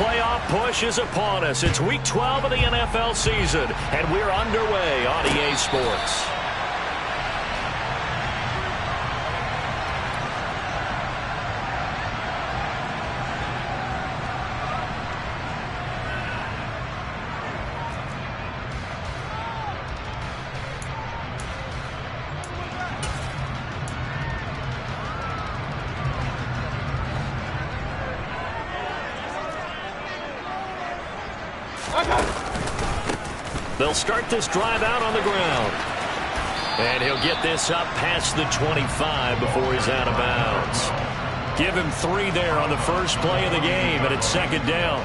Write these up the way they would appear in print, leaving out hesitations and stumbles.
playoff push is upon us. It's Week 12 of the NFL season, and we're underway on EA Sports. They'll start this drive out on the ground. And he'll get this up past the 25 before he's out of bounds. Give him 3 there on the first play of the game, and it's second down.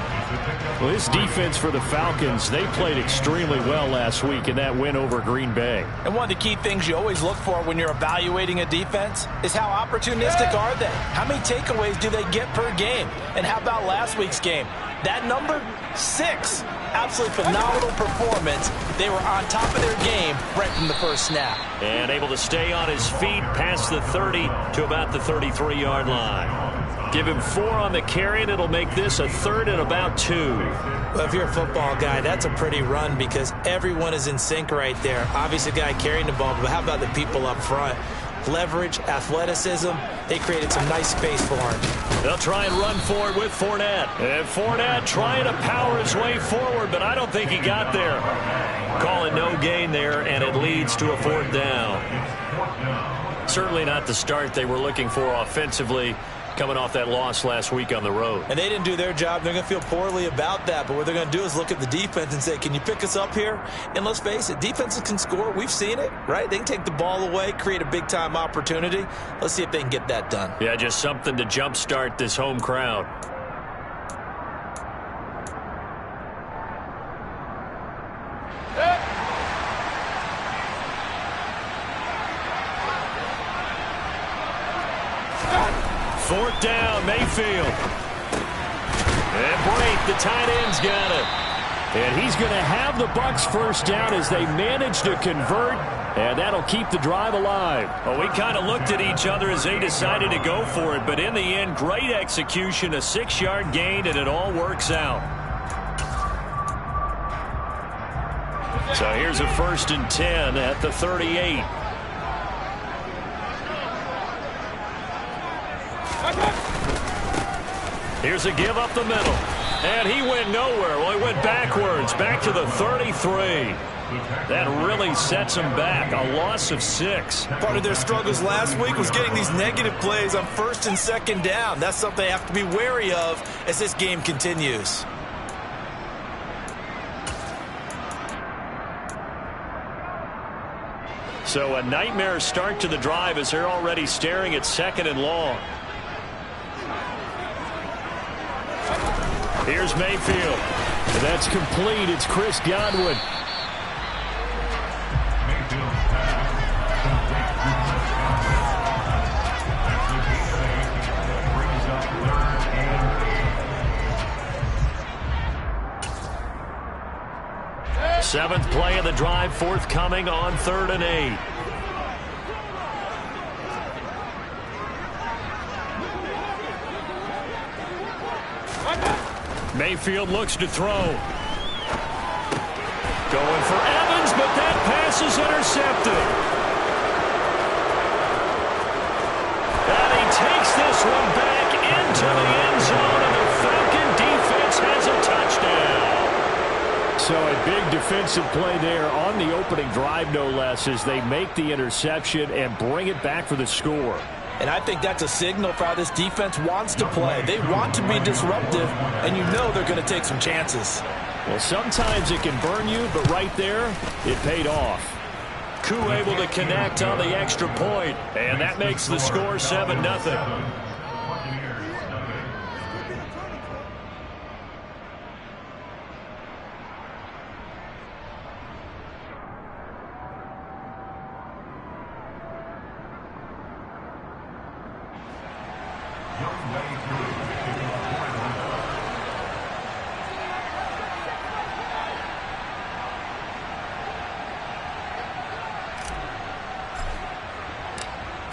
Well, this defense for the Falcons, they played extremely well last week in that win over Green Bay. And one of the key things you always look for when you're evaluating a defense is how opportunistic are they? How many takeaways do they get per game? And how about last week's game? That number, 6. Absolutely phenomenal performance. They were on top of their game right from the first snap. And able to stay on his feet past the 30 to about the 33-yard line. Give him 4 on the carry, and it'll make this a 3rd and about 2. Well, if you're a football guy, that's a pretty run because everyone is in sync right there. Obviously, the guy carrying the ball, but how about the people up front? Leverage, athleticism, they created some nice space for him. They'll try and run forward with Fournette. And Fournette trying to power his way forward, but I don't think he got there. Calling no gain there, and it leads to a 4th down. Certainly not the start they were looking for offensively, coming off that loss last week on the road. And they didn't do their job. They're going to feel poorly about that. But what they're going to do is look at the defense and say, can you pick us up here? And let's face it, defenses can score. We've seen it, right? They can take the ball away, create a big-time opportunity. Let's see if they can get that done. Yeah, just something to jumpstart this home crowd. Fourth down, Mayfield. And Brate, the tight end's got it. And he's going to have the Bucs first down as they manage to convert, and that'll keep the drive alive. Well, we kind of looked at each other as they decided to go for it, but in the end, great execution, a 6-yard gain, and it all works out. So here's a 1st and 10 at the 38. Here's a give up the middle. And he went nowhere. Well, he went backwards, back to the 33. That really sets him back. A loss of 6. Part of their struggles last week was getting these negative plays on 1st and 2nd down. That's something they have to be wary of as this game continues. So a nightmare start to the drive as they're already staring at 2nd and long. Here's Mayfield. And that's complete. It's Chris Godwin. Seventh play of the drive forthcoming on 3rd and 8. Mayfield looks to throw. Going for Evans, but that pass is intercepted. And he takes this one back into the end zone, and the Falcon defense has a touchdown. So a big defensive play there on the opening drive, no less, as they make the interception and bring it back for the score. And I think that's a signal for how this defense wants to play. They want to be disruptive, and you know they're going to take some chances. Well, sometimes it can burn you, but right there, it paid off. Koo able to connect on the extra point, and that makes the score 7-0.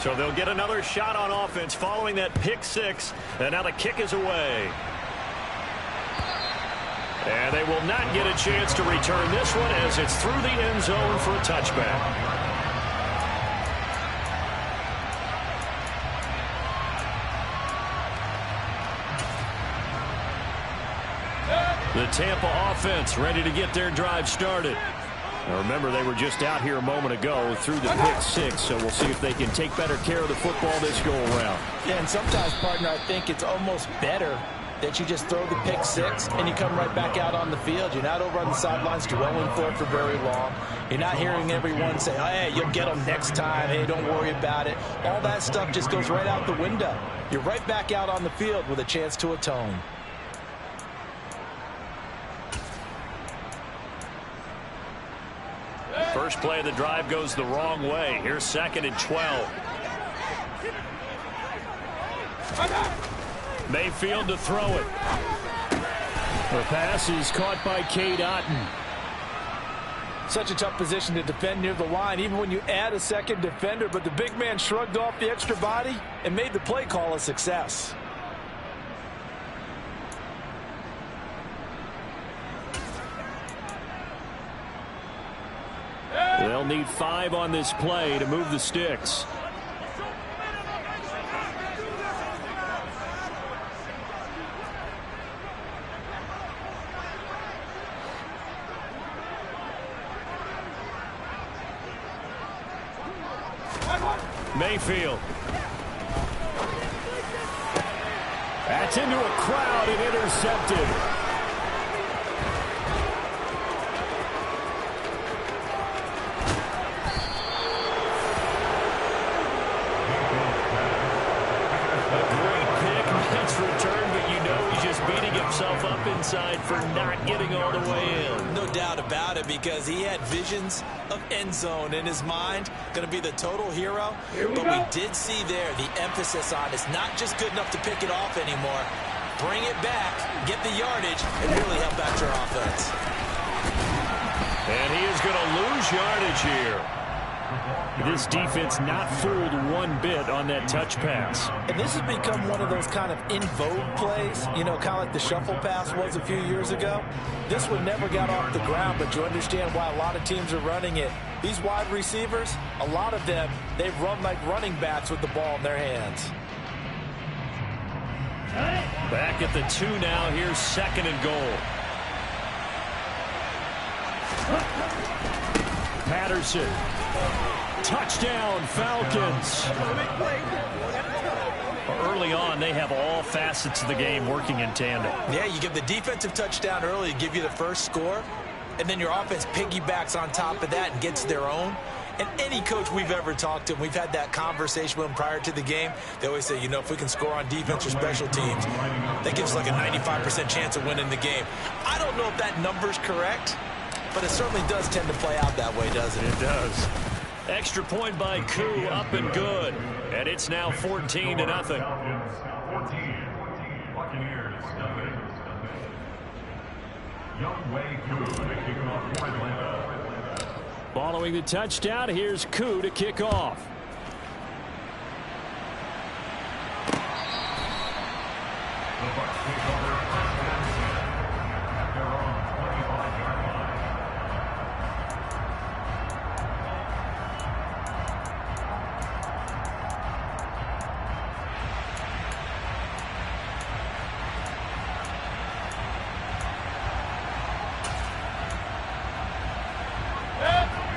So they'll get another shot on offense following that pick 6, and now the kick is away. And they will not get a chance to return this one as it's through the end zone for a touchback. The Tampa offense ready to get their drive started. Now remember, they were just out here a moment ago through the pick six, so we'll see if they can take better care of the football this go-around. Yeah, and sometimes, partner, I think it's almost better that you just throw the pick six and you come right back out on the field. You're not over on the sidelines dwelling for it for very long. You're not hearing everyone say, oh, hey, you'll get them next time. Hey, don't worry about it. All that stuff just goes right out the window. You're right back out on the field with a chance to atone. First play of the drive goes the wrong way. Here's 2nd and 12. Mayfield to throw it. The pass is caught by Cade Otton. Such a tough position to defend near the line, even when you add a second defender, but the big man shrugged off the extra body and made the play call a success. They'll need 5 on this play to move the sticks. Mayfield. That's into a crowd and intercepted. Up inside for not getting all the way in. No doubt about it, because he had visions of end zone in his mind. Going to be the total hero. But we did see there the emphasis on it's not just good enough to pick it off anymore. Bring it back, get the yardage, and really help out your offense. And he is going to lose yardage here. This defense not fooled one bit on that touch pass. And this has become one of those kind of in vogue plays, you know, kind of like the shuffle pass was a few years ago. This one never got off the ground, but you understand why a lot of teams are running it. These wide receivers, a lot of them, they've run like running backs with the ball in their hands. Back at the 2 now. Here's 2nd and goal. Patterson. Touchdown, Falcons. Early on, they have all facets of the game working in tandem. Yeah, you give the defensive touchdown early to give you the first score, and then your offense piggybacks on top of that and gets their own. And any coach we've ever talked to, and we've had that conversation with them prior to the game, they always say, you know, if we can score on defense or special teams, that gives us like a 95% chance of winning the game. I don't know if that number's correct, but it certainly does tend to play out that way, doesn't it? It does. Extra point by Koo, up and good. And it's now 14-0. Following the touchdown, here's Koo to kick off.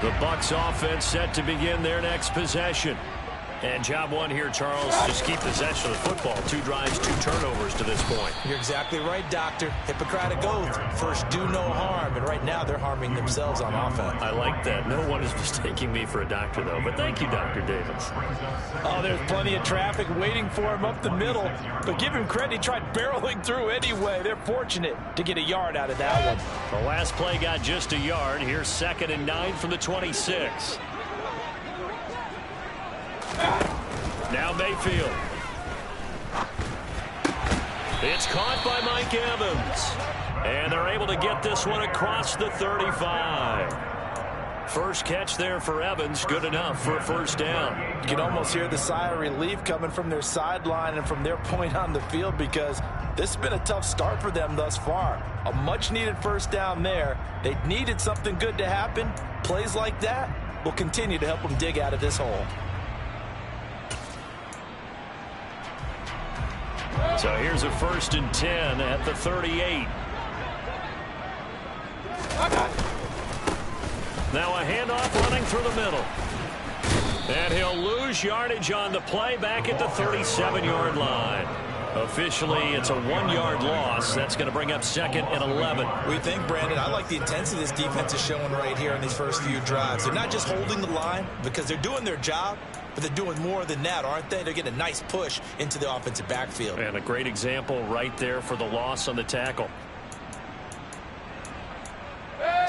The Bucs offense set to begin their next possession. And job one here, Charles, just keep possession of the football. 2 drives, 2 turnovers to this point. You're exactly right, Doctor. Hippocratic oath. First, do no harm. And right now, they're harming themselves on offense. I like that. No one is mistaking me for a doctor, though. But thank you, Dr. Davis. Oh, there's plenty of traffic waiting for him up the middle. But give him credit, he tried barreling through anyway. They're fortunate to get a yard out of that one. The last play got just a yard. Here's 2nd and 9 from the 26. Now Mayfield. It's caught by Mike Evans. And they're able to get this one across the 35. First catch there for Evans. Good enough for a first down. You can almost hear the sigh of relief coming from their sideline and from their point on the field, because This has been a tough start for them thus far. A much-needed first down there. They needed something good to happen. Plays like that will continue to help them dig out of this hole. So here's a 1st and 10 at the 38. Now a handoff running through the middle. And he'll lose yardage on the play back at the 37-yard line. Officially, it's a 1-yard loss. That's going to bring up 2nd and 11. We think, Brandon, I like the intensity this defense is showing right here in these first few drives. They're not just holding the line because they're doing their job, but they're doing more than that, aren't they? They're getting a nice push into the offensive backfield. And a great example right there for the loss on the tackle.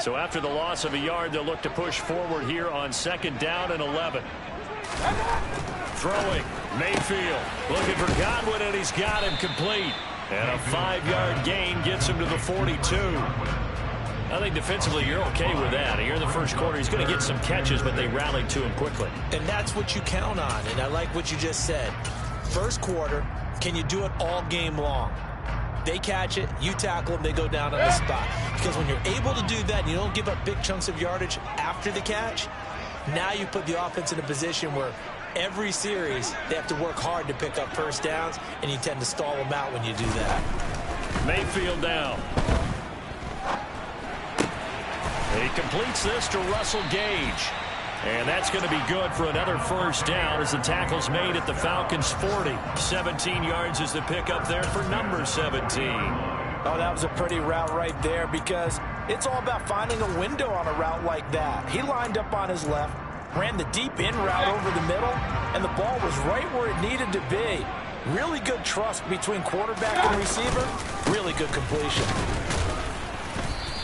So after the loss of a yard, they'll look to push forward here on 2nd down and 11. Throwing, Mayfield looking for Godwin, and he's got him complete. And a 5-yard gain gets him to the 42. I think defensively you're okay with that. Here in the first quarter, he's going to get some catches, but they rallied to him quickly. And that's what you count on, and I like what you just said. First quarter, can you do it all game long? They catch it, you tackle them, they go down on the spot. Because when you're able to do that and you don't give up big chunks of yardage after the catch, now you put the offense in a position where every series they have to work hard to pick up first downs, and you tend to stall them out when you do that. Mayfield down. He completes this to Russell Gage. And that's going to be good for another first down as the tackle's made at the Falcons' 40. 17 yards is the pickup there for number 17. Oh, that was a pretty route right there because it's all about finding a window on a route like that. He lined up on his left, ran the deep in route over the middle, and the ball was right where it needed to be. Really good trust between quarterback and receiver. Really good completion.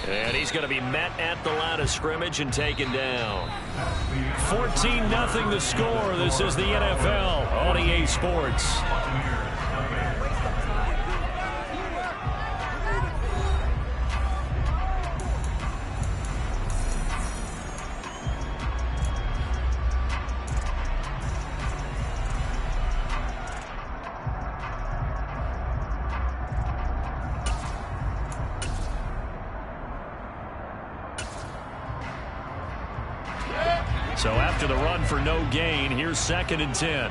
And he's going to be met at the line of scrimmage and taken down. 14-0 the score. This is the NFL on EA Sports. So after the run for no gain, here's 2nd and 10.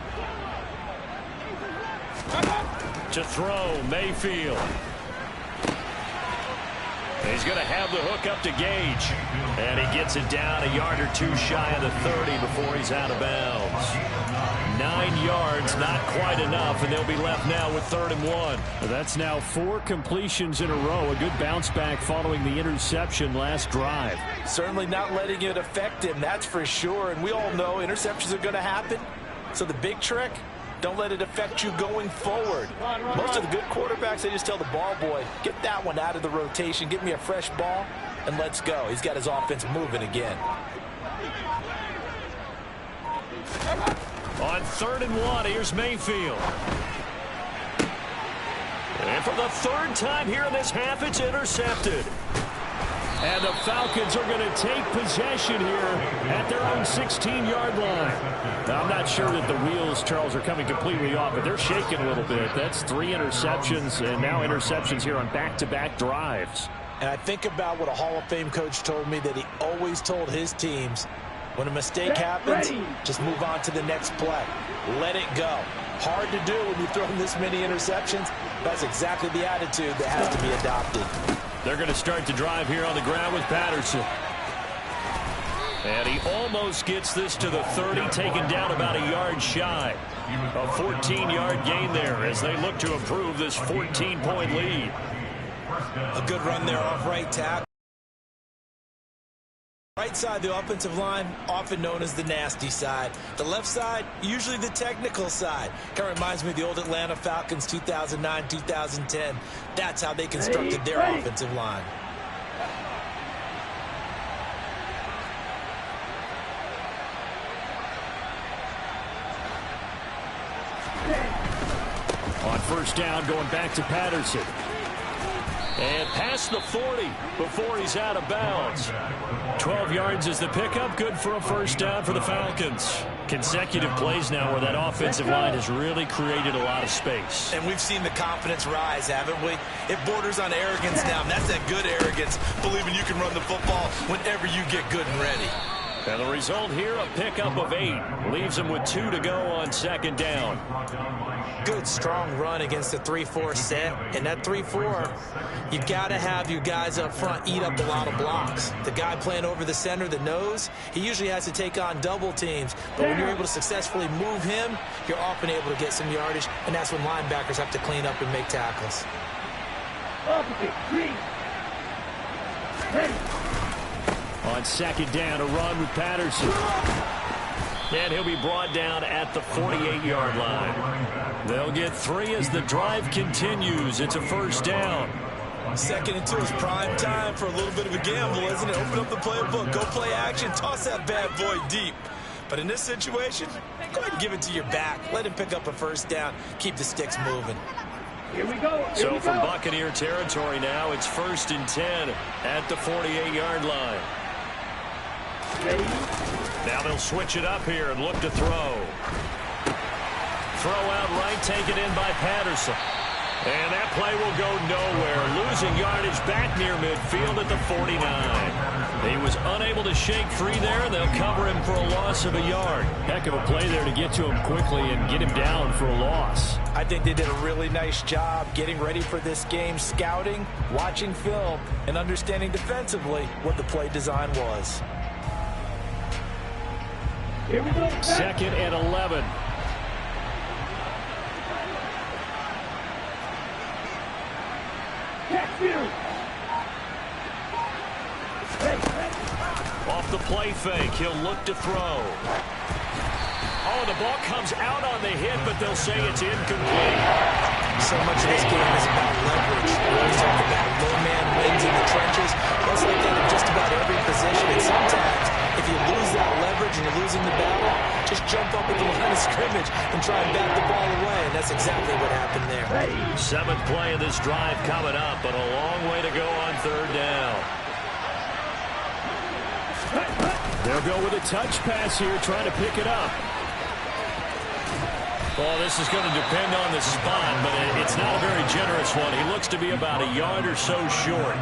To throw, Mayfield. He's going to have the hook up to Gage. And he gets it down a yard or two shy of the 30 before he's out of bounds. 9 yards, not quite enough, and they'll be left now with 3rd and 1. Well, that's now 4 completions in a row. A good bounce back following the interception last drive. Certainly not letting it affect him, that's for sure. And we all know interceptions are going to happen. So the big trick, don't let it affect you going forward. Most of the good quarterbacks, they just tell the ball boy, get that one out of the rotation, give me a fresh ball, and let's go. He's got his offense moving again. On 3rd and 1, here's Mayfield. And for the 3rd time here in this half, it's intercepted. And the Falcons are going to take possession here at their own 16-yard line. Now, I'm not sure that the wheels, Charles, are coming completely off, but they're shaking a little bit. That's 3 interceptions, and now interceptions here on back-to-back drives. And I think about what a Hall of Fame coach told me that he always told his teams, when a mistake happens, just move on to the next play. Let it go. Hard to do when you throw this many interceptions. That's exactly the attitude that has to be adopted. They're going to start the drive here on the ground with Patterson. And he almost gets this to the 30, taken down about a yard shy. A 14-yard gain there as they look to improve this 14-point lead. A good run there off right tackle. Right side, the offensive line, often known as the nasty side. The left side, usually the technical side. Kind of reminds me of the old Atlanta Falcons 2009, 2010. That's how they constructed their offensive line. On 1st down, going back to Patterson. And past the 40 before he's out of bounds. 12 yards is the pickup. Good for a 1st down for the Falcons. Consecutive plays now where that offensive line has really created a lot of space. And we've seen the confidence rise, haven't we? It borders on arrogance now, and that's that good arrogance, believing you can run the football whenever you get good and ready. And the result here, a pickup of 8. Leaves them with 2 to go on second down. Good, strong run against the 3-4 set. And that 3-4, you've got to have your guys up front eat up a lot of blocks. The guy playing over the center, the nose, he usually has to take on double teams. But when you're able to successfully move him, you're often able to get some yardage. And that's when linebackers have to clean up and make tackles. On second down, a run with Patterson. And he'll be brought down at the 48-yard line. They'll get 3 as the drive continues. It's a first down. 2nd and 2 is prime time for a little bit of a gamble, isn't it? Open up the playbook, go play action, toss that bad boy deep. But in this situation, go ahead and give it to your back. Let him pick up a first down. Keep the sticks moving. Here we go. So from Buccaneer territory now, it's 1st and 10 at the 48-yard line. Now they'll switch it up here and look to throw. Throw out right, taken in by Patterson. And that play will go nowhere. Losing yardage back near midfield at the 49. He was unable to shake free there. They'll cover him for a loss of a yard. Heck of a play there to get to him quickly and get him down for a loss. I think they did a really nice job getting ready for this game, scouting, watching film, and understanding defensively what the play design was. Here we go. 2nd and 11. Off the play fake, he'll look to throw. Oh, the ball comes out on the hit, but they'll say it's incomplete. So much of this game is about leverage. We always talk about low man wins in the trenches. That's like that in just about every position. And sometimes, if you lose that leverage and you're losing the battle, just jump up at the line of scrimmage and try and back the ball away. And that's exactly what happened there. 7th play of this drive coming up, but a long way to go on 3rd down. They'll go with a touch pass here, trying to pick it up. Well, this is going to depend on the spot, but it's not a very generous one. He looks to be about a yard or so short.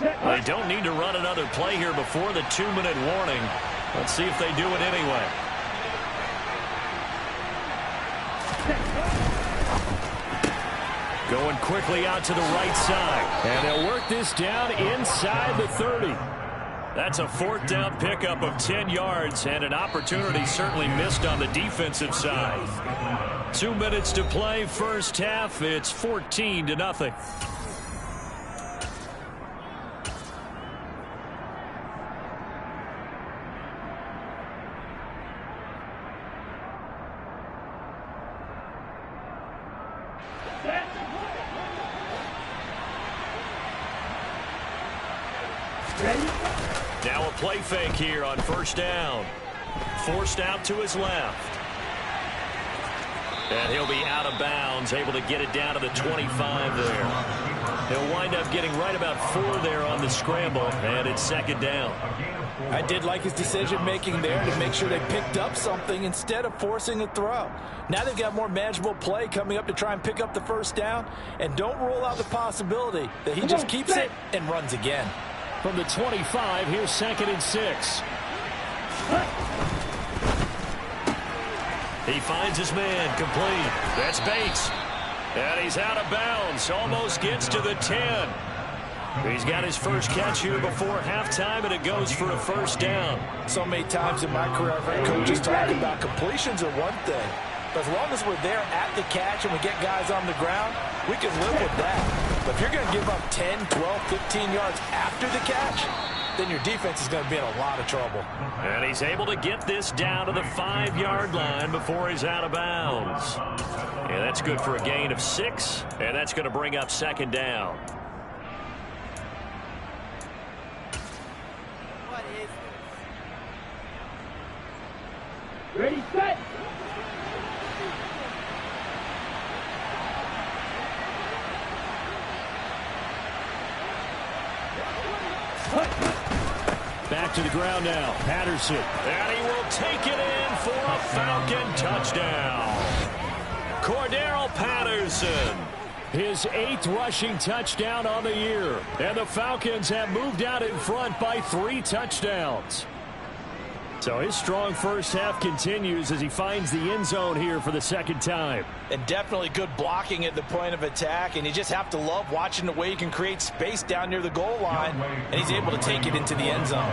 They don't need to run another play here before the 2-minute warning. Let's see if they do it anyway. Going quickly out to the right side. And they'll work this down inside the 30. That's a 4th down pickup of 10 yards and an opportunity certainly missed on the defensive side. 2 minutes to play, first half. It's 14-0. Now a play fake here on 1st down. Forced out to his left. And he'll be out of bounds, able to get it down to the 25 there. He'll wind up getting right about 4 there on the scramble, and it's 2nd down. I did like his decision-making there to make sure they picked up something instead of forcing a throw. Now they've got more manageable play coming up to try and pick up the 1st down, and don't rule out the possibility that he just keeps it and runs again. From the 25, here's 2nd and 6. He finds his man, complete. That's Bates. And he's out of bounds, almost gets to the 10. He's got his first catch here before halftime, and it goes for a 1st down. So many times in my career, I've heard coaches talk about completions are one thing. But as long as we're there at the catch and we get guys on the ground, we can live with that. But if you're going to give up 10, 12, 15 yards after the catch, then your defense is going to be in a lot of trouble. And he's able to get this down to the 5-yard line before he's out of bounds. And that's good for a gain of 6, and that's going to bring up 2nd down. Ready, set. Back to the ground now. Patterson. And he will take it in for a Falcon touchdown. Cordero Patterson. His 8th rushing touchdown on the year. And the Falcons have moved out in front by 3 touchdowns. So his strong first half continues as he finds the end zone here for the second time. And definitely good blocking at the point of attack. And you just have to love watching the way he can create space down near the goal line. And he's able to take it into the end zone.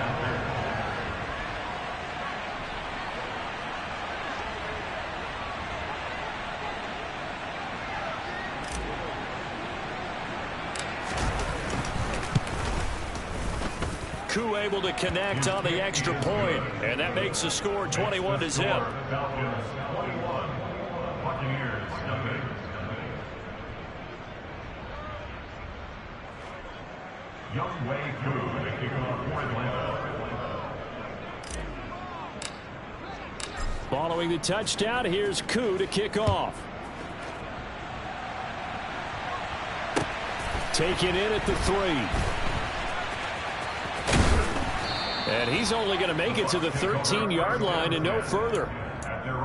Able to connect on the extra point, and that makes the score 21-0. Following the touchdown, here's Koo to kick off. Taken in at the 3. And he's only going to make it to the 13-yard line and no further.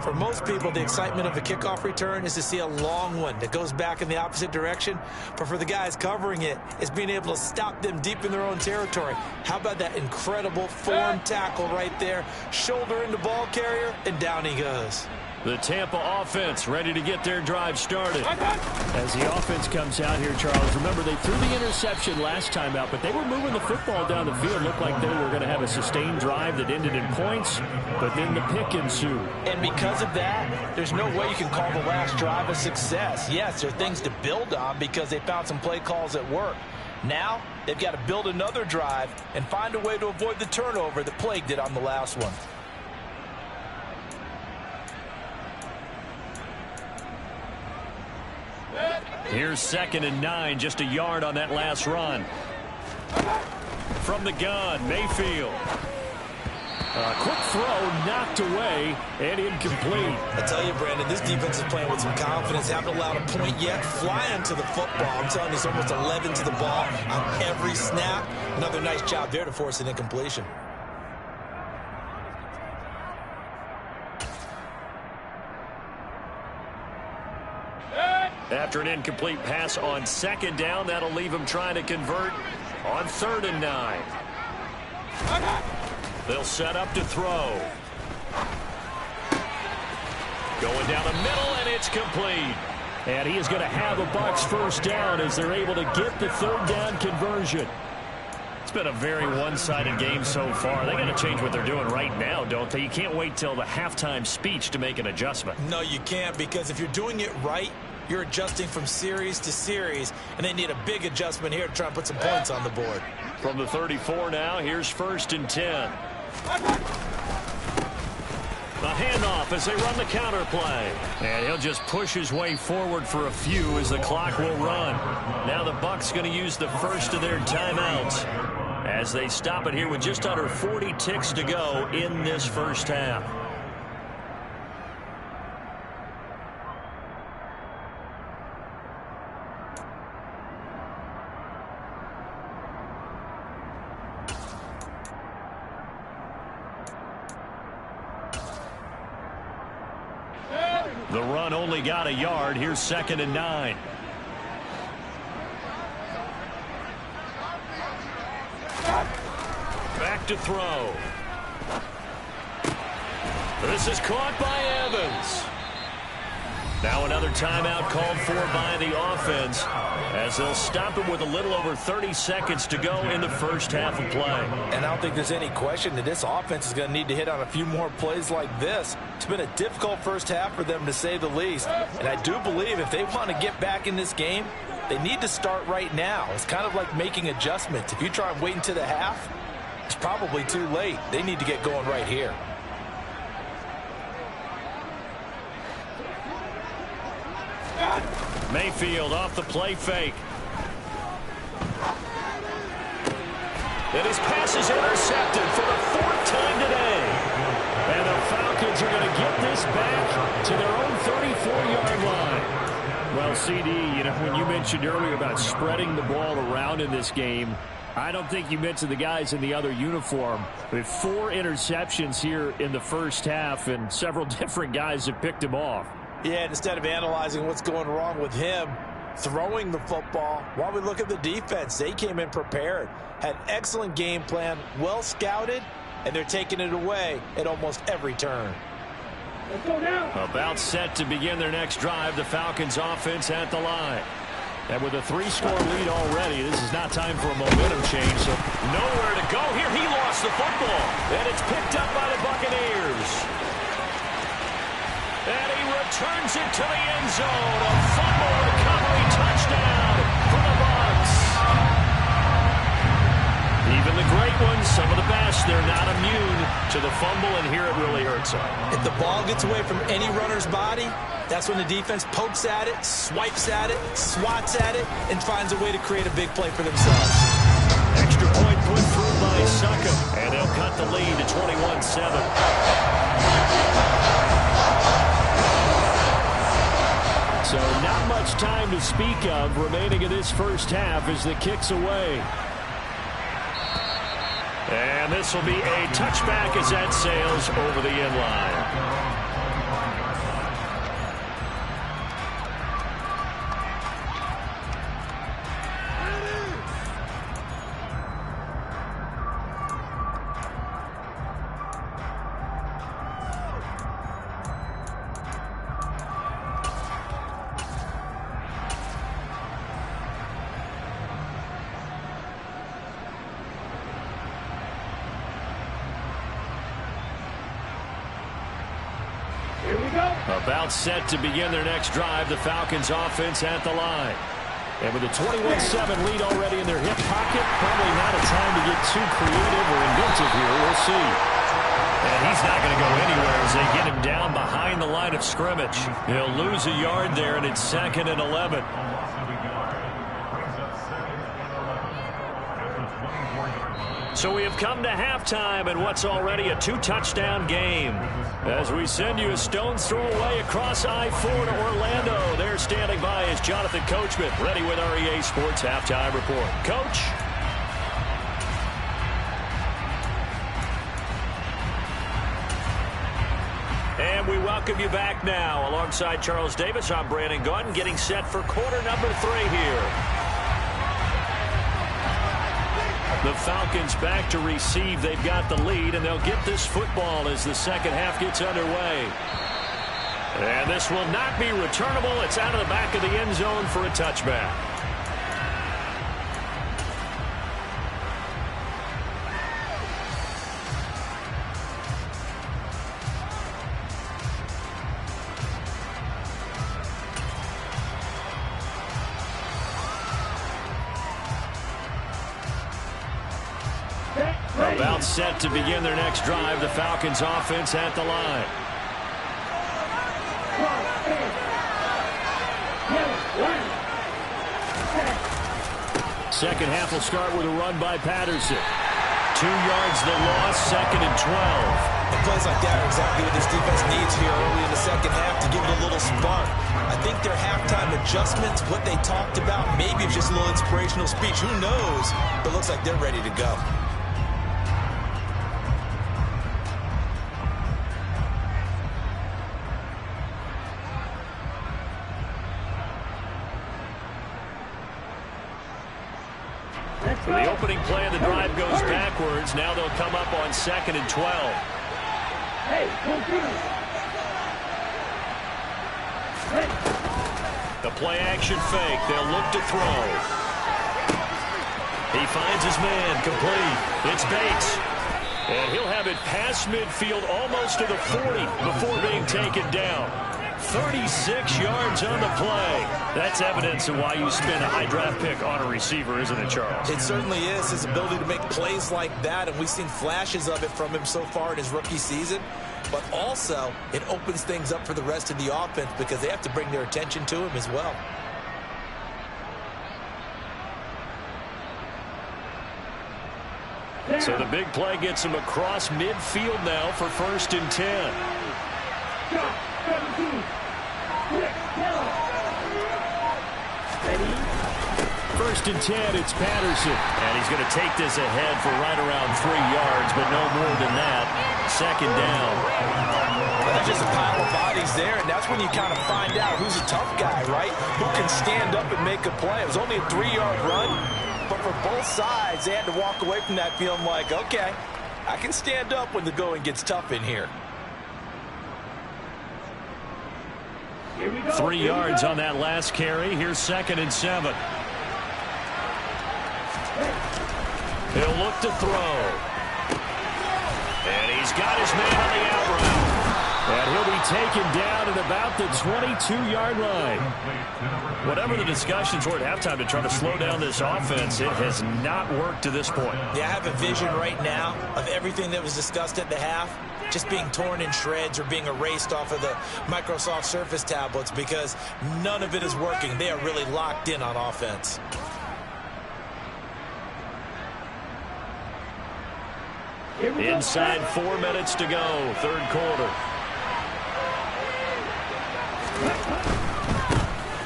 For most people, the excitement of a kickoff return is to see a long one that goes back in the opposite direction. But for the guys covering it, it's being able to stop them deep in their own territory. How about that incredible form tackle right there? Shoulder into ball carrier, and down he goes. The Tampa offense ready to get their drive started. As the offense comes out here, Charles, remember they threw the interception last time out, but they were moving the football down the field. Looked like they were going to have a sustained drive that ended in points, but then the pick ensued. And because of that, there's no way you can call the last drive a success. Yes, there are things to build on because they found some play calls that work. Now, they've got to build another drive and find a way to avoid the turnover that plagued it on the last one. Here's 2nd and 9, just a yard on that last run. From the gun, Mayfield. A quick throw knocked away and incomplete. I tell you, Brandon, this defense is playing with some confidence. Haven't allowed a point yet. Flying to the football. I'm telling you, it's almost 11 to the ball on every snap. Another nice job there to force an incompletion. After an incomplete pass on 2nd down, that'll leave him trying to convert on 3rd and 9. They'll set up to throw. Going down the middle, and it's complete. And he is going to have a Bucs first down as they're able to get the 3rd down conversion. It's been a very one-sided game so far. They got to change what they're doing right now, don't they? You can't wait till the halftime speech to make an adjustment. No, you can't, because if you're doing it right, you're adjusting from series to series, and they need a big adjustment here to try and put some points on the board. From the 34 now, here's 1st and 10. A handoff as they run the counter play. And he'll just push his way forward for a few as the clock will run. Now the Bucs going to use the first of their timeouts as they stop it here with just under 40 ticks to go in this first half. The run only got a yard. Here's 2nd and 9. Back to throw. This is caught by Evans. Now another timeout called for by the offense as they'll stop it with a little over 30 seconds to go in the first half of play. And I don't think there's any question that this offense is going to need to hit on a few more plays like this. It's been a difficult first half for them, to say the least. And I do believe if they want to get back in this game, they need to start right now. It's kind of like making adjustments. If you try and wait until the half, it's probably too late. They need to get going right here. Mayfield off the play fake. And his pass is intercepted for the 4th time today. And the Falcons are going to get to their own 34-yard line. Well, CD, when you mentioned earlier about spreading the ball around in this game, I don't think you mentioned the guys in the other uniform. With 4 interceptions here in the first half, and several different guys have picked him off. Yeah, instead of analyzing what's going wrong with him, throwing the football, while we look at the defense, they came in prepared, had excellent game plan, well scouted, and they're taking it away at almost every turn. Let's go now. About set to begin their next drive, the Falcons offense at the line. And with a 3-score lead already, this is not time for a momentum change. So nowhere to go here. He lost the football. And it's picked up by the Buccaneers. And he returns it to the end zone. A fumble recovery touchdown for the Bucs. Even the great ones, some of the best, they're not immune to the fumble, and here it really hurts them. If the ball gets away from any runner's body, that's when the defense pokes at it, swipes at it, swats at it, and finds a way to create a big play for themselves. Extra point put through by Suckham, and they'll cut the lead to 21-7. So not much time to speak of remaining in this first half as the kick's away. And this will be a touchback as that sails over the end line. About set to begin their next drive, the Falcons offense at the line. And with a 21-7 lead already in their hip pocket, probably not a time to get too creative or inventive here. We'll see. And he's not going to go anywhere as they get him down behind the line of scrimmage. He'll lose a yard there, and it's 2nd and 11. So we have come to halftime in what's already a 2-touchdown game. As we send you a stone's throw away across I-4 to Orlando. There standing by is Jonathan Coachman, ready with our EA Sports Halftime Report. Coach? And we welcome you back now. Alongside Charles Davis, I'm Brandon Gaudin, getting set for quarter number 3 here. The Falcons back to receive. They've got the lead, and they'll get this football as the second half gets underway. And this will not be returnable. It's out of the back of the end zone for a touchback. About set to begin their next drive, the Falcons offense at the line. Second half will start with a run by Patterson. 2 yards the loss, 2nd and 12. And plays like that are exactly what this defense needs here early in the second half to give it a little spark. I think their halftime adjustments, what they talked about, maybe it's just a little inspirational speech. Who knows? But it looks like they're ready to go. For the opening play of the drive goes backwards. Now they'll come up on 2nd and 12. Hey, go The play action fake. They'll look to throw. He finds his man, complete. It's Bates. And he'll have it past midfield almost to the 40 before being taken down. 36 yards on the play. That's evidence of why you spend a high draft pick on a receiver, isn't it, Charles? It certainly is. His ability to make plays like that, and we've seen flashes of it from him so far in his rookie season. But also, it opens things up for the rest of the offense because they have to bring their attention to him as well. So the big play gets him across midfield now for 1st and 10. 1st and 10, it's Patterson. And he's going to take this ahead for right around 3 yards, but no more than that. 2nd down. There's just a pile of bodies there, and that's when you kind of find out who's a tough guy, right? Who can stand up and make a play. It was only a 3-yard run, but for both sides, they had to walk away from that feeling like, okay, I can stand up when the going gets tough in here. 3 yards on that last carry. Here's 2nd and 7. He'll look to throw. And he's got his man on the out route. And he'll be taken down at about the 22-yard line. Whatever the discussions were at halftime to try to slow down this offense, it has not worked to this point. Yeah, I have a vision right now of everything that was discussed at the half just being torn in shreds or being erased off of the Microsoft Surface tablets because none of it is working. They are really locked in on offense. Inside 4 minutes to go, 3rd quarter.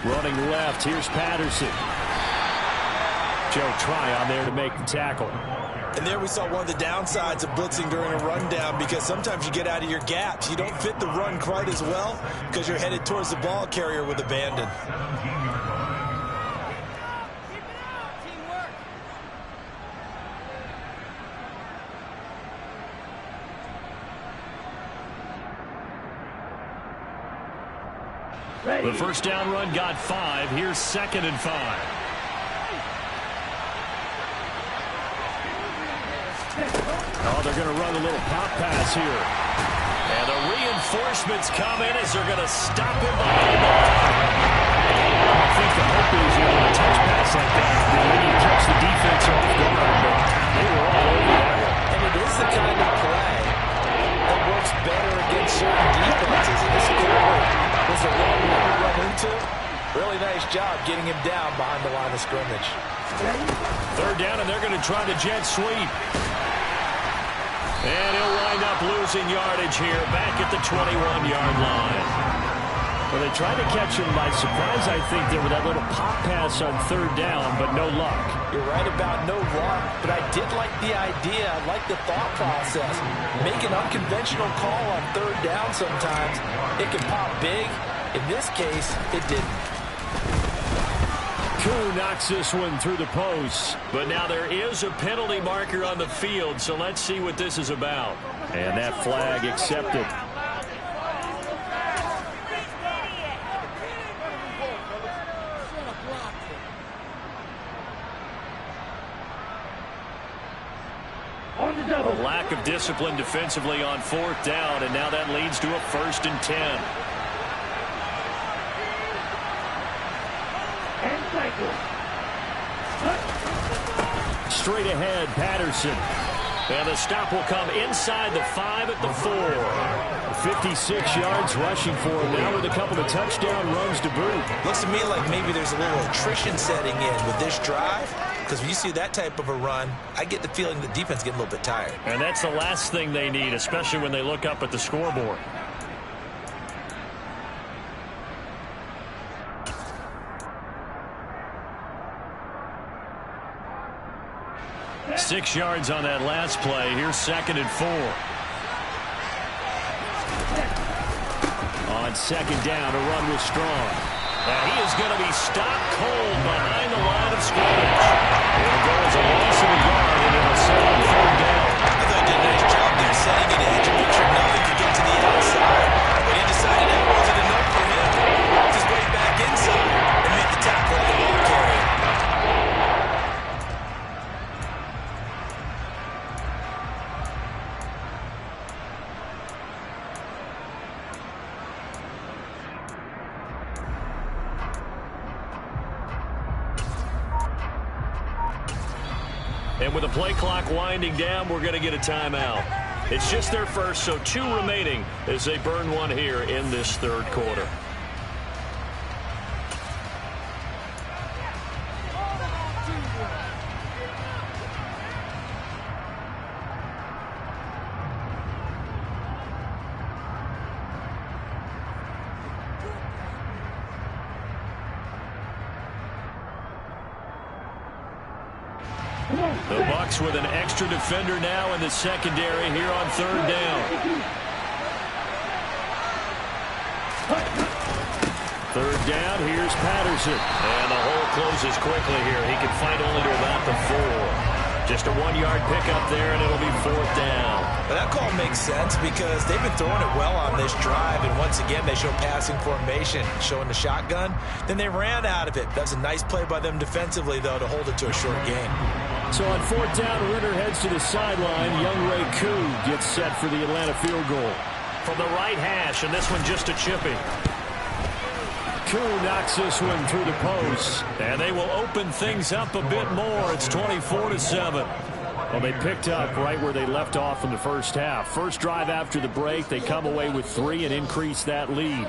Running left, here's Patterson. Joe Tryon there to make the tackle. And there we saw one of the downsides of blitzing during a rundown because sometimes you get out of your gaps. You don't fit the run quite as well because you're headed towards the ball carrier with abandon. The 1st down run got 5. Here's 2nd and 5. Oh, they're going to run a little pop pass here. And the reinforcements come in as they're going to stop him behind the line. I think the hope is you want to touch pass like that. Then you catch the defense off guard, but they were all over that one. And it is the kind of play that works better against certain defenses. And this was a wrong one to run into. Really nice job getting him down behind the line of scrimmage. 3rd down, and they're going to try the jet sweep. And he'll wind up losing yardage here back at the 21-yard line. Well, they tried to catch him by surprise, I think, there with that little pop pass on 3rd down, but no luck. You're right about no luck, but I did like the idea. I like the thought process. Make an unconventional call on 3rd down sometimes. It can pop big. In this case, it didn't. Koo knocks this one through the post. But now there is a penalty marker on the field, so let's see what this is about. And that flag accepted. A lack of discipline defensively on 4th down, and now that leads to a 1st and 10. Straight ahead, Patterson. And the stop will come inside the 5 at the 4. 56 yards rushing for him now with a couple of touchdown runs to boot. Looks to me like maybe there's a little attrition setting in with this drive because when you see that type of a run, I get the feeling the defense getting a little bit tired. And that's the last thing they need, especially when they look up at the scoreboard. Six yards on that last play. Here's 2nd and 4. On 2nd down, a run was strong. And he is going to be stopped cold behind the line of scrimmage. It'll go as a loss of a yard, and it'll set on 3rd down. I thought he did a nice job there setting it edge and make sure nothing could get to the outside. But he decided that wasn't enough for him. Just way back inside and make the tackle on the ball carrier. And with the play clock winding down, we're going to get a timeout. It's just their first, so 2 remaining as they burn one here in this 3rd quarter. The Bucs with an extra defender now in the secondary here on third down. Third down, here's Patterson. And the hole closes quickly here. He can fight only to about the 4. Just a 1-yard pickup there, and it'll be fourth down. But that call makes sense because they've been throwing it well on this drive, and once again they show passing formation, showing the shotgun. Then they ran out of it. That's a nice play by them defensively, though, to hold it to a short gain. So on fourth down, Ritter heads to the sideline. Young Ray Koo gets set for the Atlanta field goal. From the right hash, and this one just a chipping. Koo knocks this one through the post. And they will open things up a bit more. It's 24-7. Well, they picked up right where they left off in the first half. First drive after the break, they come away with 3 and increase that lead.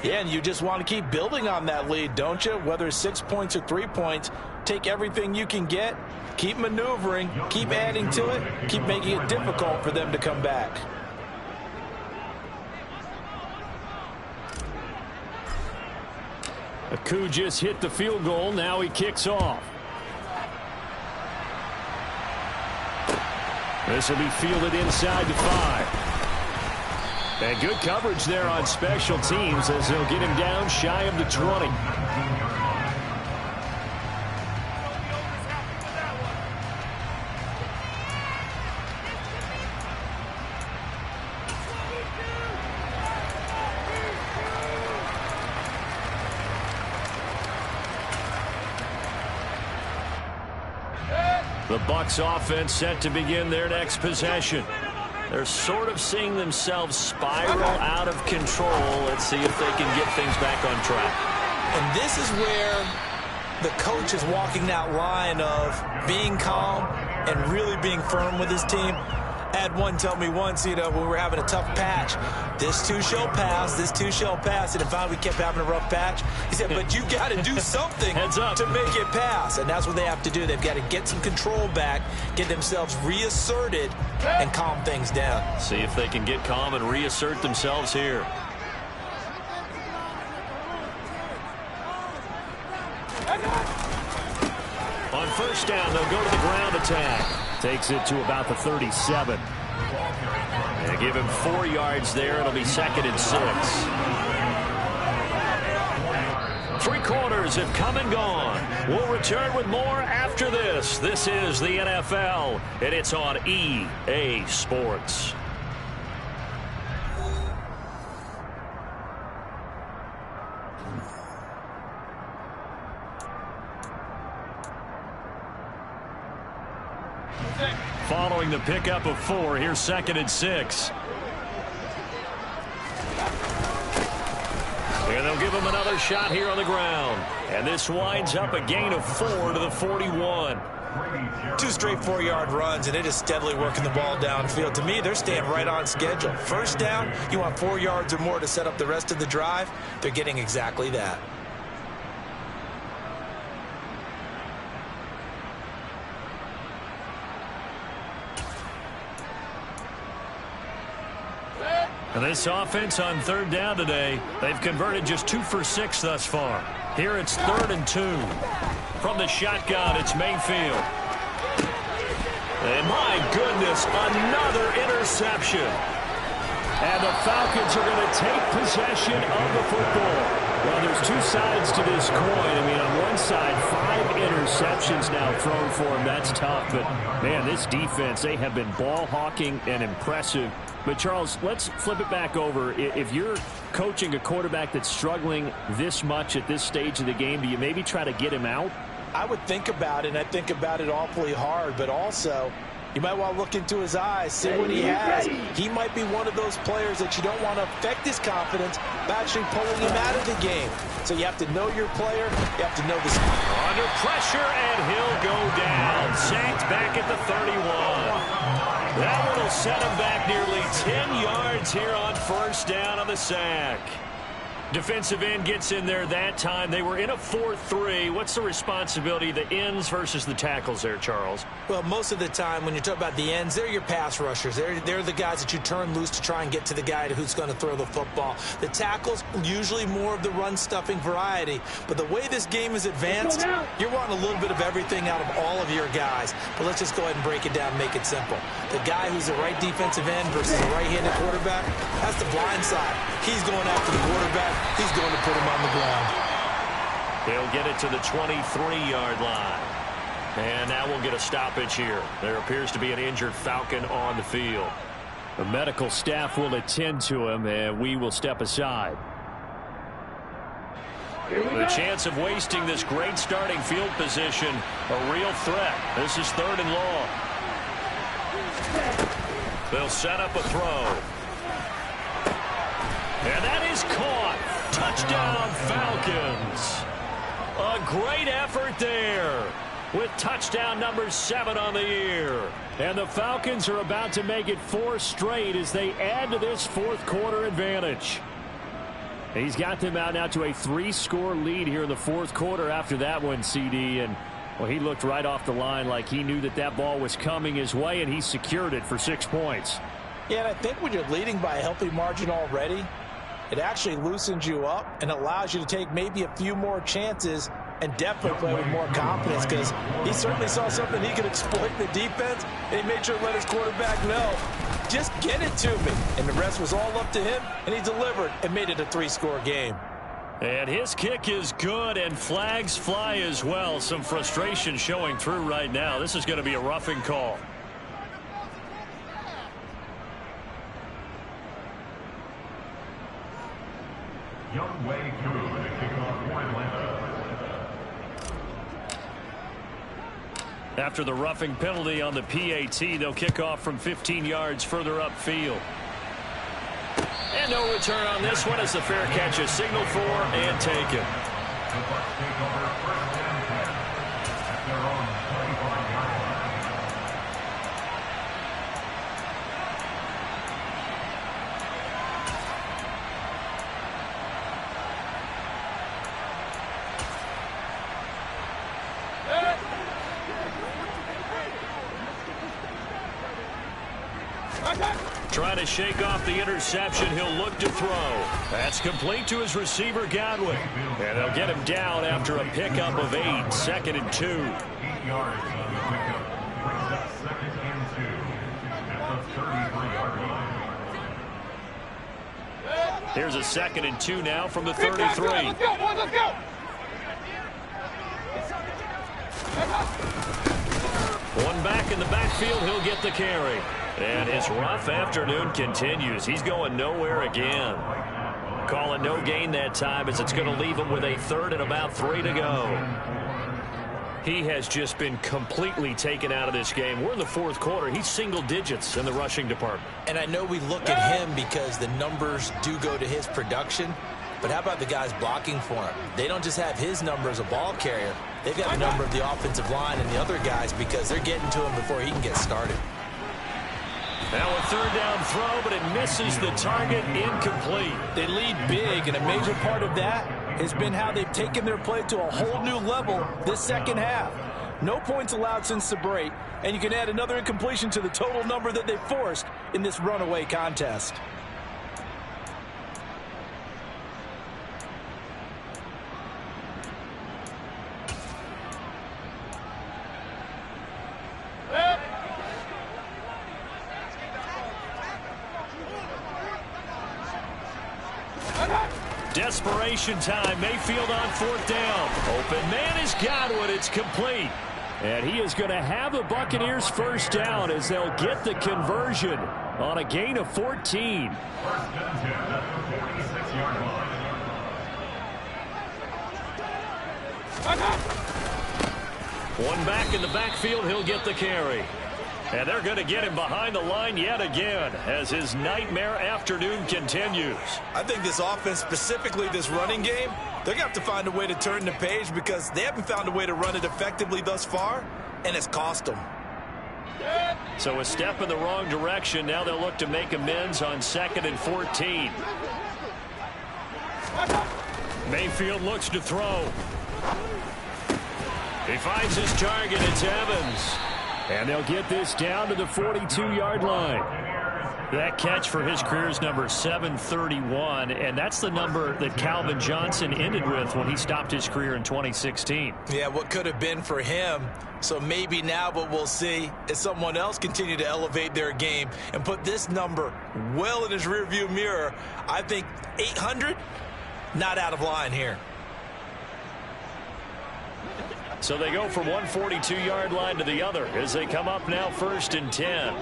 Yeah, and you just want to keep building on that lead, don't you? Whether it's 6 points or 3 points, take everything you can get, keep maneuvering, keep adding to it, keep making it difficult for them to come back. Koo just hit the field goal. Now he kicks off. This will be fielded inside the 5. And good coverage there on special teams as they'll get him down shy of the 20. The Bucs offense set to begin their next possession. They're sort of seeing themselves spiral out of control. Let's see if they can get things back on track. And this is where the coach is walking that line of being calm and really being firm with his team. I had one tell me once, when we were having a tough patch, this too shall pass, this too shall pass. And finally we kept having a rough patch. He said, but you got to do something to make it pass. And that's what they have to do. They've got to get some control back, get themselves reasserted, and calm things down. See if they can get calm and reassert themselves here. On first down, they'll go to the ground attack. Takes it to about the 37. And give him 4 yards there. It'll be 2nd and 6. 3 quarters have come and gone. We'll return with more after this. This is the NFL, and it's on EA Sports. Following the pickup of 4, here's 2nd and 6. And they'll give him another shot here on the ground. And this winds up a gain of 4 to the 41. 2 straight 4-yard runs, and it is steadily working the ball downfield. To me, they're staying right on schedule. First down, you want 4 yards or more to set up the rest of the drive. They're getting exactly that. And this offense on third down today, they've converted just 2 for 6 thus far. Here it's 3rd and 2. From the shotgun, it's Mayfield. And my goodness, another interception. And the Falcons are going to take possession of the football. Well, there's 2 sides to this coin. I mean, on one side, 5 interceptions now thrown for them. That's tough. But, man, this defense, they have been ball hawking and impressive. But, Charles, let's flip it back over. If you're coaching a quarterback that's struggling this much at this stage of the game, do you maybe try to get him out? I would think about it, and I think about it awfully hard, but also you might want to look into his eyes, see what he has. He might be one of those players that you don't want to affect his confidence by actually pulling him out of the game. So you have to know your player. You have to know this. Under pressure, and he'll go down. Sacked back at the 31. That one will set him back nearly 10 yards here on first down on the sack. Defensive end gets in there that time. They were in a 4-3. What's the responsibility, the ends versus the tackles there, Charles? Well, most of the time when you talk about the ends, they're your pass rushers. They're the guys that you turn loose to try and get to the guy who's going to throw the football. The tackles, usually more of the run-stuffing variety. But the way this game is advanced, you're wanting a little bit of everything out of all of your guys. But let's just go ahead and break it down and make it simple. The guy who's the right defensive end versus the right-handed quarterback, that's the blind side. He's going after the quarterback. He's going to put him on the ground. They'll get it to the 23-yard line. And now we'll get a stoppage here. There appears to be an injured Falcon on the field. The medical staff will attend to him, and we will step aside. The chance of wasting this great starting field position, a real threat. This is 3rd and long. They'll set up a throw. And that is caught. Touchdown, Falcons. A great effort there with touchdown number 7 on the year. And the Falcons are about to make it 4 straight as they add to this 4th quarter advantage. He's got them out now to a 3-score lead here in the 4th quarter after that one, CD. And, well, he looked right off the line like he knew that that ball was coming his way, and he secured it for 6 points. Yeah, and I think when you're leading by a healthy margin already, it actually loosens you up and allows you to take maybe a few more chances and definitely play with more confidence, because he certainly saw something he could exploit in the defense, and he made sure to let his quarterback know, just get it to me. And the rest was all up to him, and he delivered and made it a 3-score game. And his kick is good, and flags fly as well. Some frustration showing through right now. This is going to be a roughing call. Young way through the kickoff for Atlanta. After the roughing penalty on the PAT, they'll kick off from 15 yards further upfield. And no return on this one as the fair catch is signaled for and taken. The Bucs take over 1st and 10 at their own 25-yard line. Trying to shake off the interception. He'll look to throw. That's complete to his receiver, Godwin. And they'll get him down after a pickup of 8. 2nd and 2. 8 yards on the pickup. Brings up 2nd and 2 at the 33-yard line. Here's a 2nd and 2 now from the 33. Let's go, boys, let's go. One back in the backfield. He'll get the carry. And his rough afternoon continues. He's going nowhere again. Calling no gain that time as it's going to leave him with a 3rd and about 3 to go. He has just been completely taken out of this game. We're in the 4th quarter. He's single digits in the rushing department. And I know we look at him because the numbers do go to his production, but how about the guys blocking for him? They don't just have his number as a ball carrier. They've got the number of the offensive line and the other guys because they're getting to him before he can get started. Now a 3rd down throw, but it misses the target, incomplete. They lead big, and a major part of that has been how they've taken their play to a whole new level this 2nd half. No points allowed since the break, and you can add another incompletion to the total number that they forced in this runaway contest. Desperation time. Mayfield on 4th down. Open man is Godwin. It's complete. And he is going to have the Buccaneers 1st down as they'll get the conversion on a gain of 14. 1st and 10 at the 46-yard line. One back in the backfield. He'll get the carry. And they're going to get him behind the line yet again as his nightmare afternoon continues. I think this offense, specifically this running game, they're going to have to find a way to turn the page because they haven't found a way to run it effectively thus far, and it's cost them. So a step in the wrong direction. Now they'll look to make amends on 2nd and 14. Mayfield looks to throw. He finds his target. It's Evans. And they'll get this down to the 42-yard line. That catch for his career is number 731, and that's the number that Calvin Johnson ended with when he stopped his career in 2016. Yeah, what could have been for him. So maybe now what we'll see is someone else continue to elevate their game and put this number well in his rearview mirror. I think 800, not out of line here. So they go from one 42-yard line to the other as they come up now 1st and 10.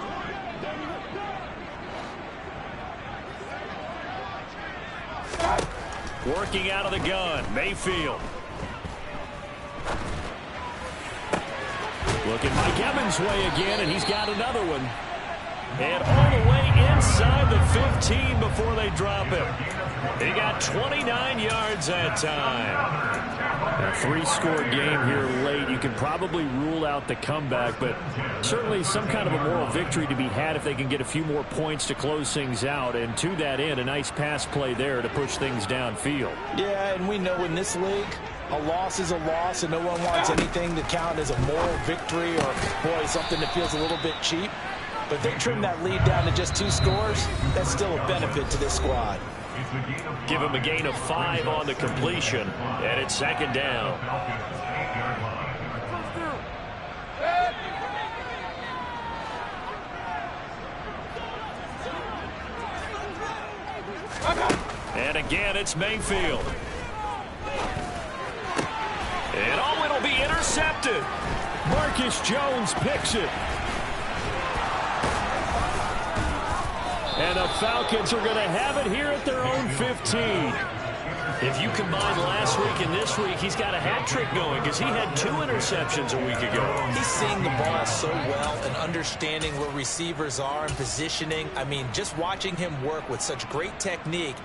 Working out of the gun, Mayfield. Looking Mike Evans' way again, and he's got another one. And all the way inside the 15 before they drop him. He got 29 yards that time. A 3-score game here late. You can probably rule out the comeback, but certainly some kind of a moral victory to be had if they can get a few more points to close things out. And to that end, a nice pass play there to push things downfield. Yeah, and we know in this league, a loss is a loss, and no one wants anything to count as a moral victory or, boy, something that feels a little bit cheap. But if they trim that lead down to just 2 scores, that's still a benefit to this squad. Give him a gain of 5 on the completion, and it's 2nd down. And again, it's Mayfield. And oh, it'll be intercepted. Marcus Jones picks it. And the Falcons are going to have it here at their own 15. If you combine last week and this week, he's got a hat trick going because he had 2 interceptions a week ago. He's seeing the ball so well and understanding where receivers are and positioning. I mean, just watching him work with such great technique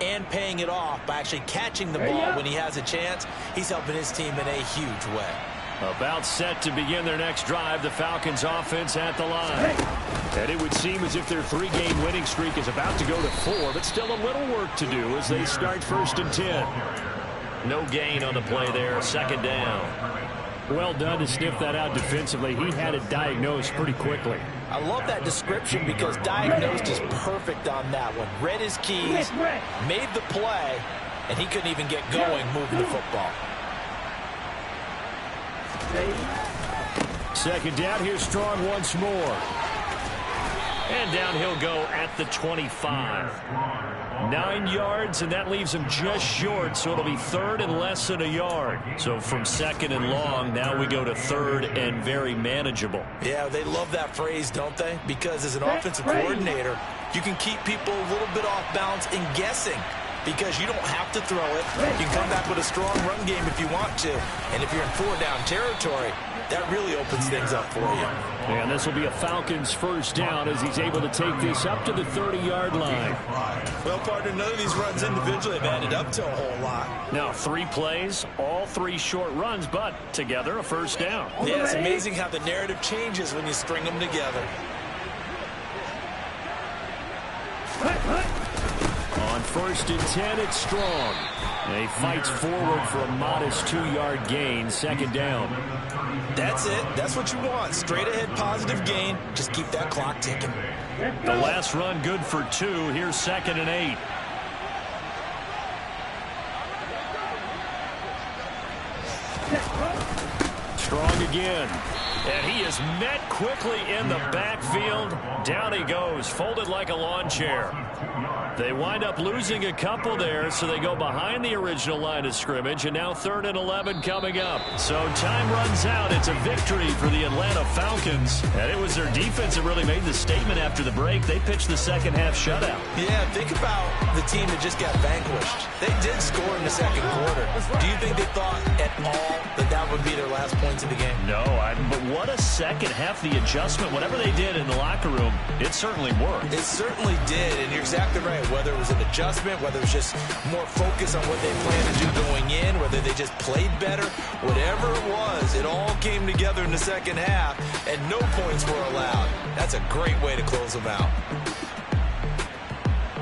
and paying it off by actually catching the ball when he has a chance, he's helping his team in a huge way. About set to begin their next drive, the Falcons offense at the line. And it would seem as if their 3-game winning streak is about to go to 4, but still a little work to do as they start 1st and 10. No gain on the play there, 2nd down. Well done to sniff that out defensively. He had it diagnosed pretty quickly. I love that description because diagnosed is perfect on that one. Read his keys, made the play, and he couldn't even get going moving the football. 2nd down, here's Strong once more. And down he'll go at the 25. 9 yards, and that leaves him just short, so it'll be 3rd and less than a yard. So from 2nd and long, now we go to 3rd and very manageable. Yeah, they love that phrase, don't they? Because as an offensive coordinator, you can keep people a little bit off balance and guessing because you don't have to throw it. You can come back with a strong run game if you want to. And if you're in 4-down territory, that really opens things up for you. And this will be a Falcons 1st down as he's able to take this up to the 30-yard line. Well, partner, none of these runs individually have added up to a whole lot. Now 3 plays, all 3 short runs, but together a 1st down. Yeah, it's amazing how the narrative changes when you string them together. On 1st and 10, it's Strong. And he fights forward for a modest 2-yard gain, 2nd down. That's it. That's what you want. Straight ahead positive gain. Just keep that clock ticking. The last run good for 2. Here's 2nd and 8. Strong again. And he is met quickly in the backfield. Down he goes, folded like a lawn chair. They wind up losing a couple there, so they go behind the original line of scrimmage, and now 3rd and 11 coming up. So time runs out. It's a victory for the Atlanta Falcons. And it was their defense that really made the statement after the break. They pitched the second-half shutout. Yeah, think about the team that just got vanquished. They did score in the 2nd quarter. Do you think they thought at all that that would be their last points of the game? No, but what a second half. The adjustment, whatever they did in the locker room, it certainly worked. It certainly did, and you're exactly right. Whether it was an adjustment, whether it was just more focus on what they planned to do going in, whether they just played better, whatever it was, it all came together in the 2nd half, and no points were allowed. That's a great way to close them out.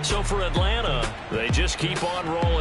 So for Atlanta, they just keep on rolling.